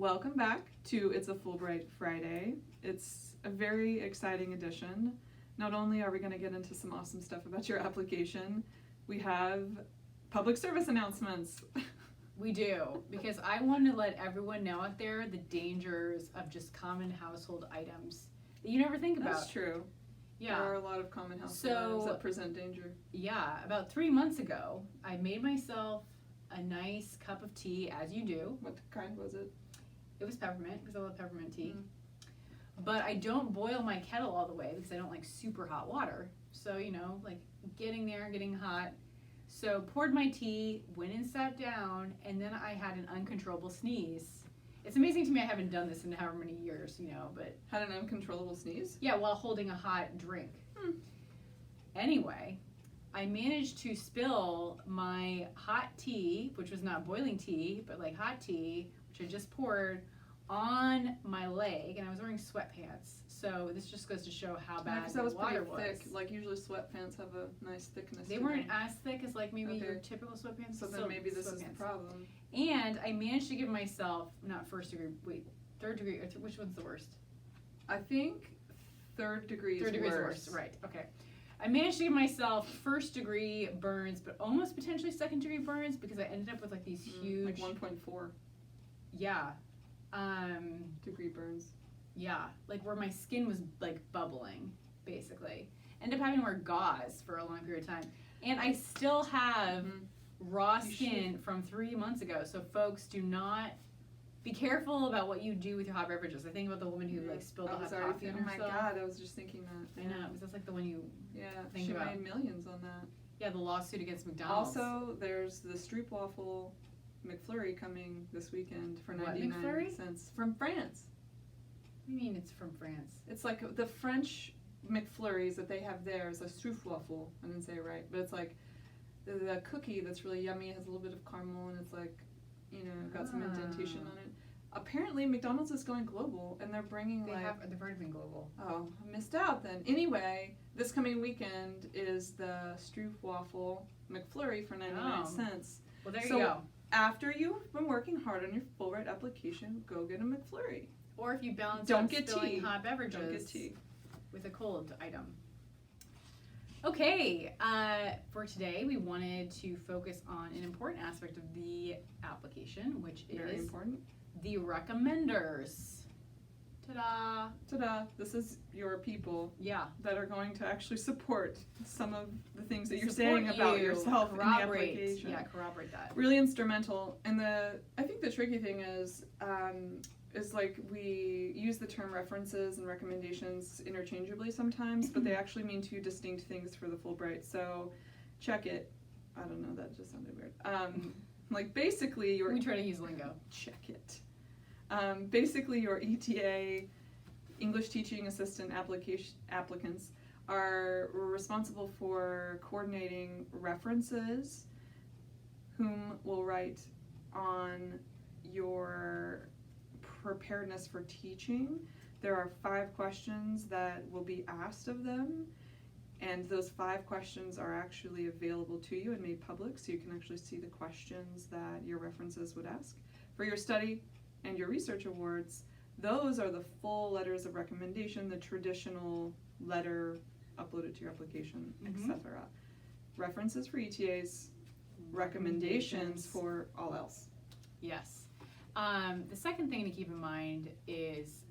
welcome back to It's a Fulbright Friday. It's a very exciting edition. Not only are we going to get into some awesome stuff about your application, we have public service announcements. We do, because I want to let everyone know out there the dangers of just common household items that you never think about. That's true. Yeah. There are a lot of common household items that present danger. Yeah, about 3 months ago, I made myself a nice cup of tea, as you do. What kind was it? It was peppermint, because I love peppermint tea. But I don't boil my kettle all the way because I don't like super hot water. So, like getting there, getting hot. So poured my tea, went and sat down, and then I had an uncontrollable sneeze. It's amazing to me I haven't done this in however many years, but... Had an uncontrollable sneeze? Yeah, while holding a hot drink. Anyway, I managed to spill my hot tea, which was not boiling tea, but like hot tea, which I just poured, on my leg, and I was wearing sweatpants. So this just goes to show how bad the water was. Thick. Like usually sweatpants have a nice thickness. They weren't as thick as like maybe your typical sweatpants. So then maybe this is the problem. And I managed to give myself third degree. Which one's the worst? I think third degree is worse. Right. Okay. I managed to give myself first degree burns, but almost potentially second degree burns because I ended up with like these huge, like 1.4. Yeah. Degree burns. Yeah, like where my skin was like bubbling, basically. Ended up having to wear gauze for a long period of time. And I still have raw skin from 3 months ago. So folks, do not be careful about what you do with your hot beverages. I think about the woman who like spilled the hot coffee on herself. Oh my God, I was just thinking that. I know, because that's like the one you think she about. Made millions on that. Yeah, the lawsuit against McDonald's. Also, there's the Stroopwafel McFlurry coming this weekend for 99 cents from France. What do you mean it's from France? It's like the French McFlurries that they have there is a Stroopwafel. I didn't say it right, but it's like the cookie that's really yummy. It has a little bit of caramel and it's like, got some indentation on it. Apparently, McDonald's is going global and they're bringing they've already been global. Oh, I missed out then. Anyway, this coming weekend is the Stroopwafel McFlurry for 99 cents. Well, there you go. After you've been working hard on your Fulbright application, go get a McFlurry. Or if you balance out spilling hot beverages don't get tea. With a cold item. Okay, for today we wanted to focus on an important aspect of the application, which Very is important. The recommenders. Ta-da! Ta-da! This is your people that are going to actually support some of the things that you're saying about yourself in the application. Yeah, corroborate that. Really instrumental. And I think the tricky thing is like we use the term references and recommendations interchangeably sometimes, but they actually mean two distinct things for the Fulbright. So check it. I don't know, that just sounded weird. Like basically we try to use lingo. Check it. Basically your ETA English teaching assistant applicants are responsible for coordinating references, whom will write on your preparedness for teaching. There are 5 questions that will be asked of them, and those 5 questions are actually available to you and made public, so you can actually see the questions that your references would ask. For your study and your research awards, those are the full letters of recommendation, the traditional letter uploaded to your application, etc. References for ETAs, recommendations for all else. Yes. The second thing to keep in mind is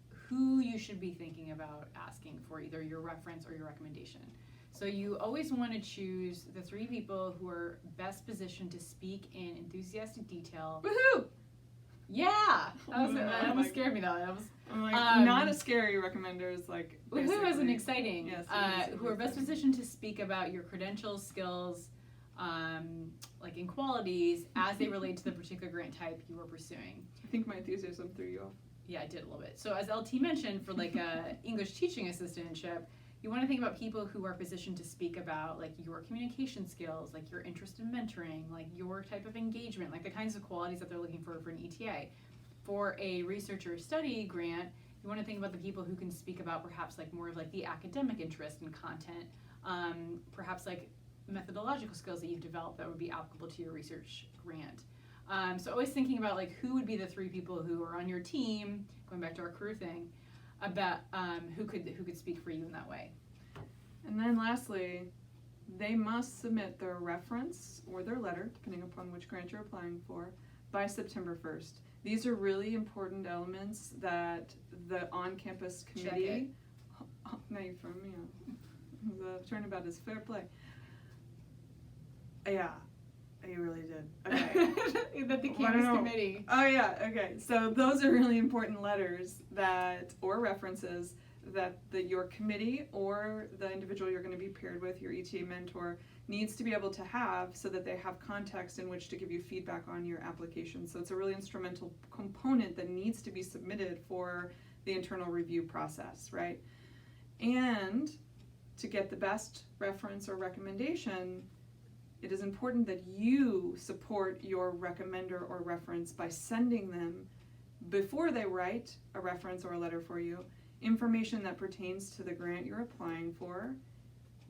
who you should be thinking about asking for either your reference or your recommendation. So you always want to choose the 3 people who are best positioned to speak in enthusiastic detail. Woohoo! Yeah! That almost scared me though. Not a scary recommender, is like woohoo isn't exciting. Yes, who are best positioned to speak about your credentials, skills, and qualities as they relate to the particular grant type you are pursuing. I think my enthusiasm threw you off. Yeah, I did a little bit. So as LT mentioned, for like a English teaching assistantship, you want to think about people who are positioned to speak about like your communication skills, like your interest in mentoring, like your type of engagement, like the kinds of qualities that they're looking for an ETA. For a research or study grant, you want to think about the people who can speak about perhaps like more of like the academic interest and content, perhaps like methodological skills that you've developed that would be applicable to your research grant. So always thinking about like who would be the 3 people who are on your team, going back to our career thing, about who could speak for you in that way. And then lastly, they must submit their reference or their letter, depending upon which grant you're applying for, by September 1st. These are really important elements that the on-campus committee... Now you throw me off. The turnabout is fair play. Yeah, you really did. Okay. That the campus committee. Oh yeah, okay. So those are really important letters or references that your committee or the individual you're going to be paired with, your ETA mentor, needs to be able to have so that they have context in which to give you feedback on your application. So it's a really instrumental component that needs to be submitted for the internal review process, right? And to get the best reference or recommendation, it is important that you support your recommender or reference by sending them, before they write a reference or a letter for you, information that pertains to the grant you're applying for,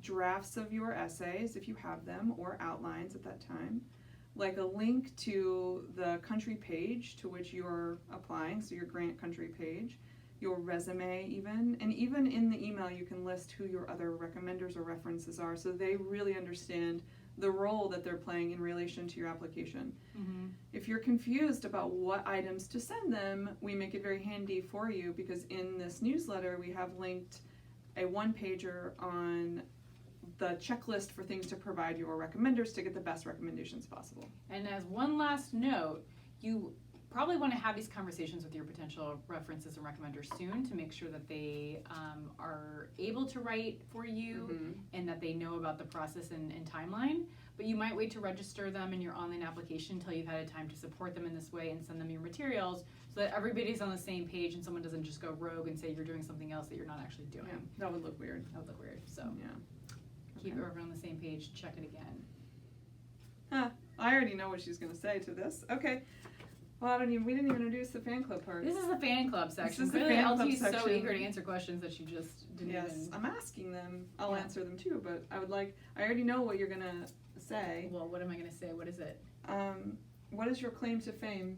drafts of your essays if you have them, or outlines at that time, like a link to the country page to which you're applying, so your grant country page, your resume even, and even in the email you can list who your other recommenders or references are so they really understand the role that they're playing in relation to your application. Mm-hmm. If you're confused about what items to send them, we make it very handy for you because in this newsletter we have linked a one-pager on the checklist for things to provide your recommenders to get the best recommendations possible. And as one last note, you probably want to have these conversations with your potential references and recommenders soon to make sure that they are able to write for you mm-hmm. and that they know about the process and timeline. But you might wait to register them in your online application until you've had a time to support them in this way and send them your materials so that everybody's on the same page and someone doesn't just go rogue and say you're doing something else that you're not actually doing. Yeah, that would look weird. That would look weird. So yeah. Keep everyone on the same page, check it again. Huh, I already know what she's going to say to this. Okay. Well, we didn't even introduce the fan club part. This is the fan club section. This is the fan club section. LT is so eager to answer questions that she just didn't even... Yes, I'm asking them. I'll answer them too, but I already know what you're going to say. Well, what am I going to say? What is it? What is your claim to fame?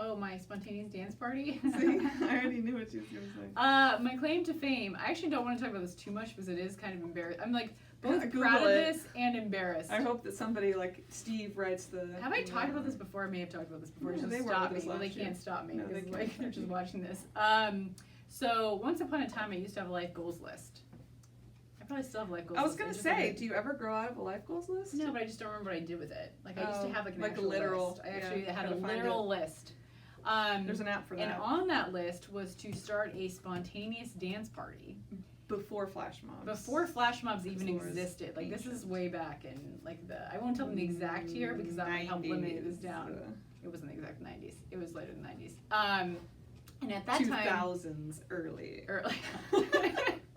Oh, my spontaneous dance party? See, I already knew what she was going to say. My claim to fame. I actually don't want to talk about this too much because it is kind of embarrassing. I'm like both proud of this and embarrassed. I hope that somebody like Steve writes the... Have I talked about this before? I may have talked about this before. Yeah, just they stop me. Well, they can't stop me because they like, they're just watching this. So once upon a time, I used to have a life goals list. I probably still have a life goals list. I was going to say, do you ever grow out of a life goals list? No, but I just don't remember what I did with it. Like I used to have like an actual literal list. I actually had a literal list. There's an app for that. And on that list was to start a spontaneous dance party. Before flash mobs. Before flash mobs even existed. Like this is way back in like I won't tell them the exact year because that might help limit this down. It wasn't the exact 90s. It was later than 90s. And at that 2000s early.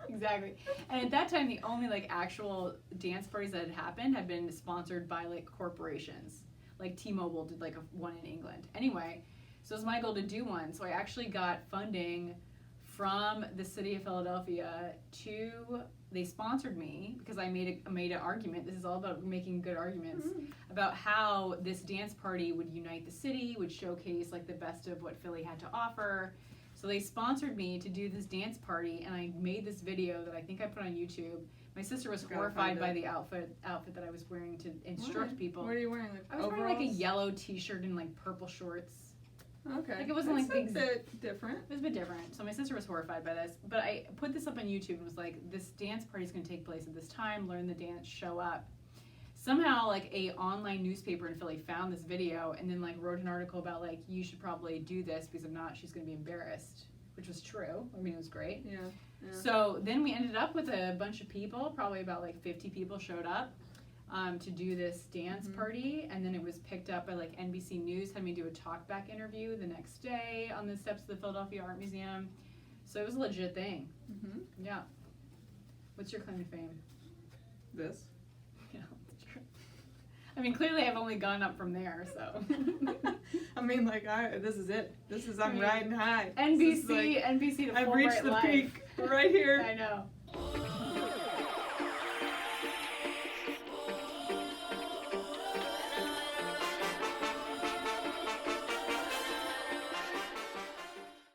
Exactly. And at that time the only like actual dance parties that had happened had been sponsored by like corporations. Like T-Mobile did like one in England. Anyway, so it was my goal to do one. So I actually got funding from the city of Philadelphia they sponsored me because I made an argument. This is all about making good arguments about how this dance party would unite the city, would showcase like the best of what Philly had to offer. So they sponsored me to do this dance party, and I made this video that I think I put on YouTube. My sister was horrified by the outfit that I was wearing to instruct people. What are you wearing? Like I was wearing like a yellow t-shirt and like purple shorts. Okay. Like it wasn't That's like a bit different. It was a bit different. So my sister was horrified by this, but I put this up on YouTube and was like, this dance party is going to take place at this time. Learn the dance, show up. Somehow like a online newspaper in Philly found this video and then like wrote an article about like you should probably do this because if not she's going to be embarrassed, which was true. I mean it was great. Yeah. So then we ended up with a bunch of people, probably about like 50 people showed up. To do this dance party, and then it was picked up by like NBC News, had me do a talkback interview the next day on the steps of the Philadelphia Art Museum. So it was a legit thing. Mm-hmm. Yeah. What's your claim to fame? This. Yeah, sure. I mean, clearly I've only gone up from there, so. I mean, like, this is it. I'm riding high. NBC to Fulbright I've reached the peak right here. I know.